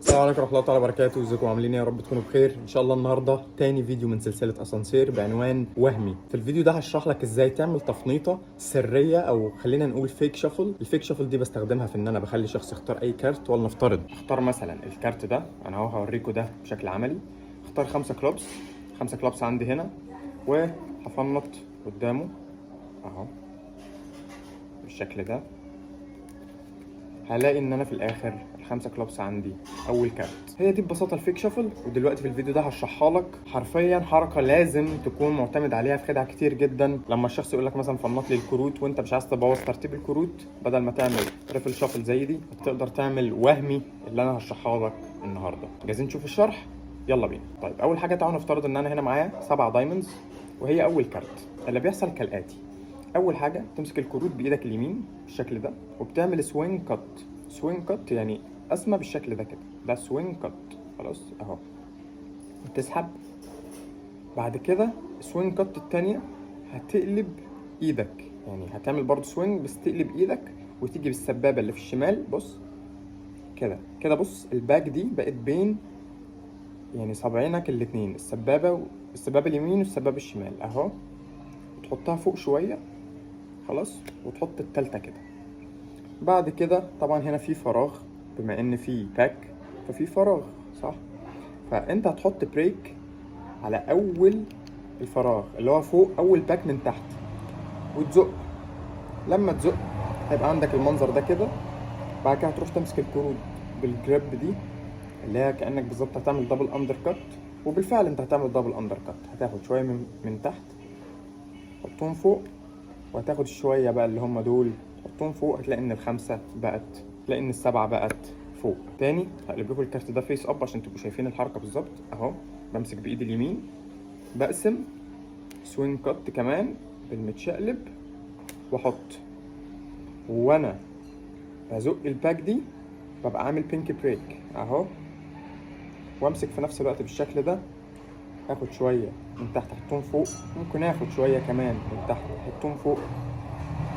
السلام عليكم ورحمة الله تعالى وبركاته، ازيكم عاملين ايه؟ يا رب تكونوا بخير. ان شاء الله النهارده تاني فيديو من سلسلة اسانسير بعنوان وهمي. في الفيديو ده هشرح لك ازاي تعمل تفنيطة سرية او خلينا نقول فيك شافل. الفيك شافل دي بستخدمها في ان انا بخلي شخص يختار اي كارت، ولنفترض اختار مثلا الكارت ده، انا اهو هوريكم ده بشكل عملي. اختار 5 كلوبس، 5 كلوبس عندي هنا، وهفنط قدامه اهو بالشكل ده. هلاقي ان انا في الاخر الخمسه كلوبس عندي اول كارت. هي دي ببساطه الفيك شافل. ودلوقتي في الفيديو ده هشرحها لك حرفيا حركه لازم تكون معتمد عليها في خدعه كتير جدا. لما الشخص يقول لك مثلا فنط لي الكروت وانت مش عايز تبوظ ترتيب الكروت، بدل ما تعمل ريفل شافل زي دي تقدر تعمل وهمي اللي انا هشرحها لك النهارده. جاهزين نشوف الشرح؟ يلا بينا. طيب اول حاجه تعالوا نفترض ان انا هنا معايا 7 دايموندز وهي اول كارت. اللي بيحصل كالاتي: اول حاجه تمسك الكروت بايدك اليمين بالشكل ده وبتعمل سوينج كات. سوينج كات يعني قسمه بالشكل ده كده، ده سوينج كات. خلاص اهو، وتسحب. بعد كده سوينج كات التانية هتقلب ايدك، يعني هتعمل برضو سوينج بس تقلب ايدك وتيجي بالسبابه اللي في الشمال. بص كده كده، بص الباك دي بقت بين يعني صابعينك الاتنين، السبابه اليمين والسبابه الشمال اهو، وتحطها فوق شويه. خلاص، وتحط التالتة كده. بعد كده طبعا هنا في فراغ، بما ان في باك ففي فراغ صح، فانت هتحط بريك على اول الفراغ اللي هو فوق اول باك من تحت، وتزق. لما تزق هيبقى عندك المنظر ده كده. بعد كده هتروح تمسك الكروت بالجريب دي اللي هي كانك بالظبط هتعمل دبل اندر كات. وبالفعل انت هتعمل دبل اندر كات. هتاخد شويه من تحت حطهم فوق، وهتاخد شويه بقى اللي هم دول حطهم فوق. هتلاقي ان الخمسه بقت، هتلاقي ان السبعه بقت فوق. تاني هقلب لكم الكارت ده فيس اب عشان تبقوا شايفين الحركه بالظبط اهو. بمسك بايدي اليمين، بقسم سوينج كات كمان بالمتشقلب واحط، وانا بزق الباك دي ببقى عامل بينك بريك اهو، وامسك في نفس الوقت بالشكل ده. اخد شويه من تحت احطهم فوق، ممكن اخد شويه كمان من تحت احطهم فوق،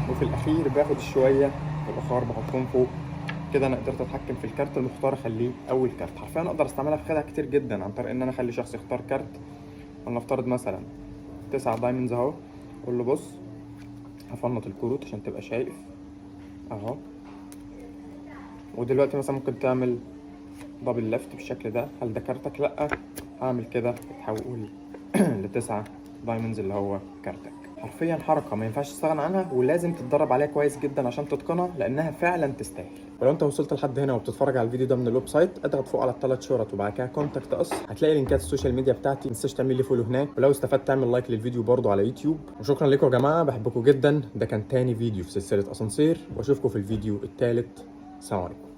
وفي الاخير باخد الشويه الاخر بحطهم فوق. كده انا قدرت اتحكم في الكارت المختار اخليه اول كارت. حرفيا اقدر استعملها في خدع كتير جدا عن طريق ان انا اخلي شخص يختار كارت. ولنفترض مثلا 9 دايموندز اهو، اقول له بص هفنط الكروت عشان تبقى شايف اهو. ودلوقتي مثلا ممكن تعمل دبل ليفت بالشكل ده. هل ده كارتك؟ لا، هعمل كده تتحول ل9 دايموندز اللي هو كارتك. حرفيا حركه ما ينفعش تستغنى عنها، ولازم تتدرب عليها كويس جدا عشان تتقنها، لانها فعلا تستاهل. ولو انت وصلت لحد هنا وبتتفرج على الفيديو ده من الويب سايت، اضغط فوق على ال3 شرط وبعد كده كونتاكت اس. هتلاقي لينكات السوشيال ميديا بتاعتي، ما تنساش تعمل لي فولو هناك. ولو استفدت تعمل لايك للفيديو برضو على يوتيوب. وشكرا لكم يا جماعه، بحبكم جدا. ده كان تاني فيديو في سلسله اسانسير، واشوفكم في الفيديو الثالث. سلام عليكم.